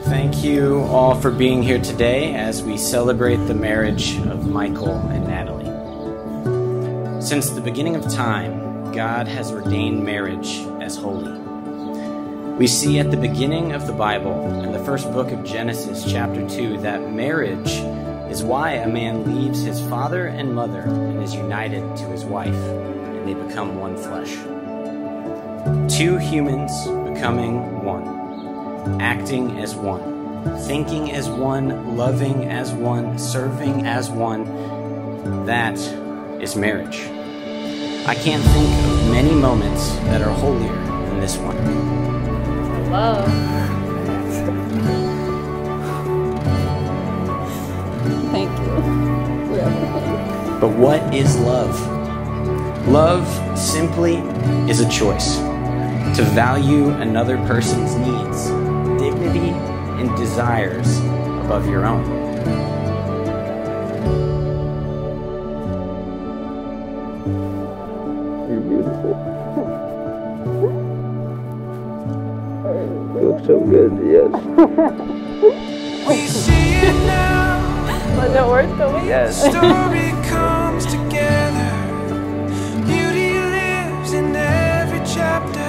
Thank you all for being here today as we celebrate the marriage of Michael and Natalie. Since the beginning of time, God has ordained marriage as holy. We see at the beginning of the Bible, in the first book of Genesis, chapter 2, that marriage is why a man leaves his father and mother and is united to his wife, and they become one flesh. Two humans becoming one, acting as one, thinking as one, loving as one, serving as one. That is marriage. I can't think of many moments that are holier than this one. Love. Thank you for everything. But what is love? Love simply is a choice to value another person's needs, dignity, and desires above your own. You're beautiful. You look so good, yes. We see it now. Was it worth the wait? Yes. Story comes together. Beauty lives in every chapter.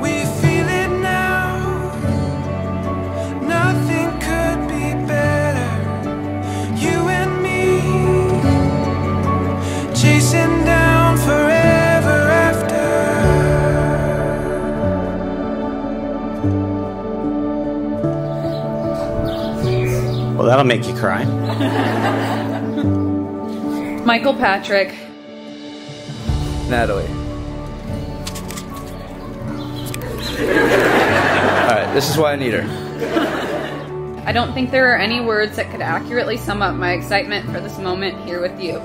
We feel it now. Nothing could be better. You and me, chasing down forever after. Well, that'll make you cry. Michael Patrick. Natalie. Alright, this is why I need her. I don't think there are any words that could accurately sum up my excitement for this moment here with you.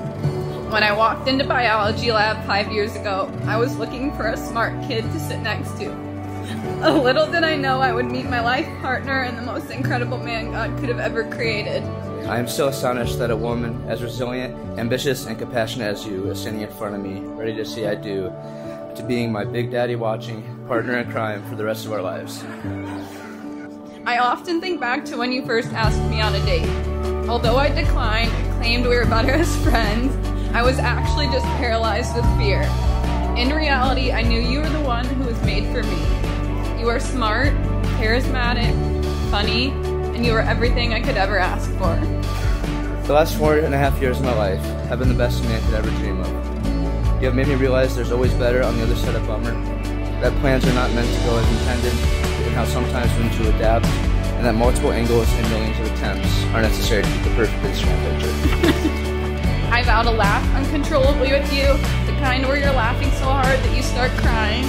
When I walked into biology lab 5 years ago, I was looking for a smart kid to sit next to. Little did I know I would meet my life partner and the most incredible man God could have ever created. I am so astonished that a woman as resilient, ambitious, and compassionate as you is standing in front of me, ready to say I do, to being my big daddy watching, partner in crime for the rest of our lives. I often think back to when you first asked me on a date. Although I declined and claimed we were better as friends, I was actually just paralyzed with fear. In reality, I knew you were the one who was made for me. You are smart, charismatic, funny, and you are everything I could ever ask for. The last 4.5 years of my life have been the best a man could ever dream of. You have made me realize there's always better on the other side of bummer, that plans are not meant to go as intended, and how sometimes we need to adapt, and that multiple angles and millions of attempts are necessary to keep the perfect Instagram picture. I vow to laugh uncontrollably with you, the kind where you're laughing so hard that you start crying.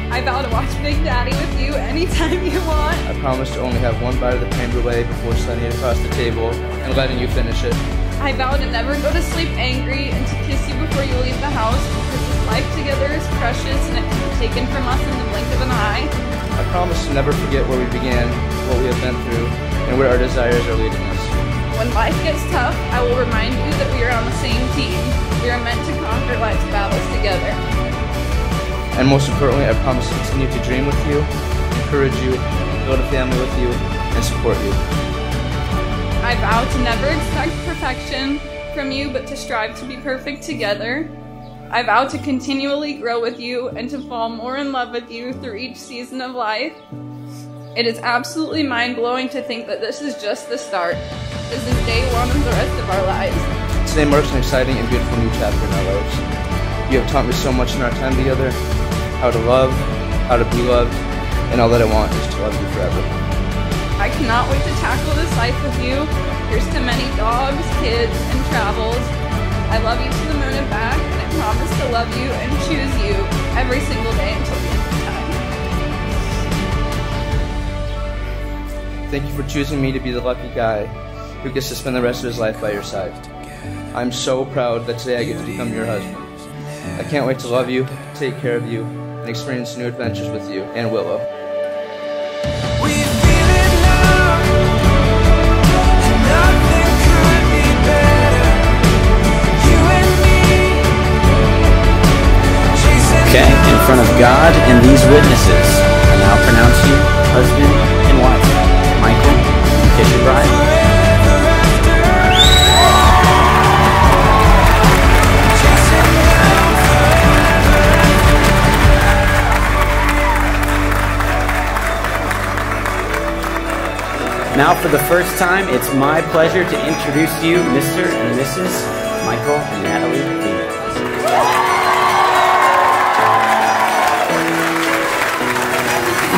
I vow to watch Big Daddy with you anytime you want. I promise to only have one bite of the creme brulee before sliding it across the table and letting you finish it. I vow to never go to sleep angry and to kiss you before you leave the house because this life together is precious and it can be taken from us in the blink of an eye. I promise to never forget where we began, what we have been through, and where our desires are leading us. When life gets tough, I will remind you that we are on the same team. We are meant to conquer life's battles together. And most importantly, I promise to continue to dream with you, encourage you, build a family with you, and support you. I vow to never expect perfection from you, but to strive to be perfect together. I vow to continually grow with you and to fall more in love with you through each season of life. It is absolutely mind-blowing to think that this is just the start. This is day one of the rest of our lives. Today marks an exciting and beautiful new chapter in our lives. You have taught me so much in our time together, how to love, how to be loved, and all that I want is to love you forever. I cannot wait to tackle this life with you. Here's to many dogs, kids, and travels. I love you to the moon and back, and I promise to love you and choose you every single day until the end of time. Thank you for choosing me to be the lucky guy who gets to spend the rest of his life by your side. I'm so proud that today I get to become your husband. I can't wait to love you, take care of you, and experience new adventures with you and Willow. We feel it now, and nothing could be better. You and me, chasing Okay, in front of God and these witnesses, I now pronounce you husband and wife. Michael, kiss your bride. Now, for the first time, it's my pleasure to introduce to you Mr. and Mrs. Michael and Natalie.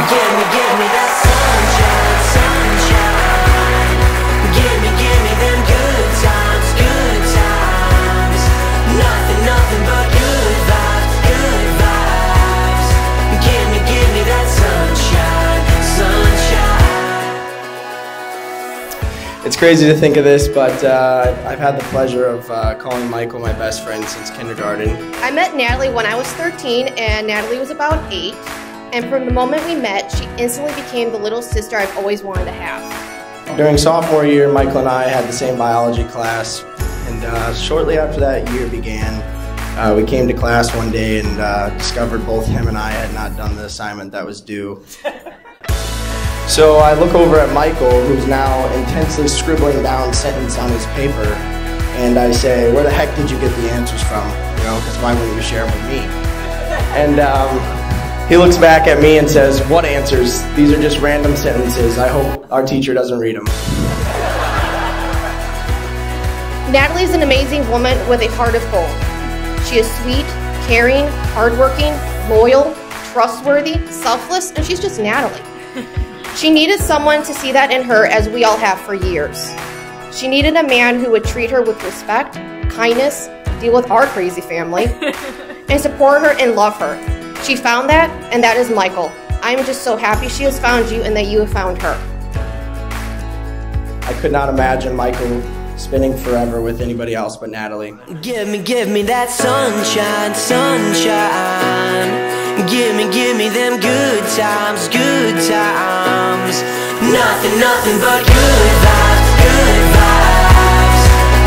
Give me that sunshine, sunshine. Give me them good times, good times. Nothing but good vibes, good vibes. Give me that sunshine, sunshine. It's crazy to think of this, but I've had the pleasure of calling Michael my best friend since kindergarten. I met Natalie when I was 13 and Natalie was about 8. And from the moment we met, she instantly became the little sister I've always wanted to have. During sophomore year, Michael and I had the same biology class, and shortly after that year began, we came to class one day and discovered both him and I had not done the assignment that was due. So I look over at Michael, who's now intensely scribbling down sentences on his paper, and I say, "Where the heck did you get the answers from? You know, because why wouldn't you share them with me?" And he looks back at me and says, "What answers? These are just random sentences. I hope our teacher doesn't read them." Natalie's an amazing woman with a heart of gold. She is sweet, caring, hardworking, loyal, trustworthy, selfless, and she's just Natalie. She needed someone to see that in her, as we all have for years. She needed a man who would treat her with respect, kindness, deal with our crazy family, and support her and love her. She found that, and that is Michael. I am just so happy she has found you and that you have found her. I could not imagine Michael spending forever with anybody else but Natalie. Give me that sunshine, sunshine. Give me them good times, good times. Nothing but good vibes, good vibes.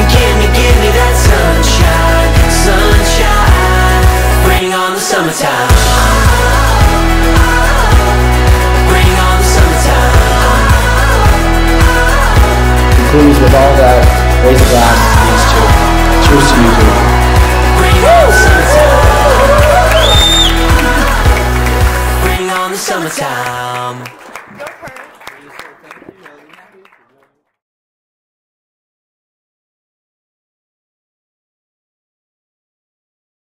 Give me that sunshine, sunshine. Bring on the summertime. Bring on the summertime. Please, with all that, raise a glass to these two. Cheers to you two. Bring on the summertime. Bring on the summertime.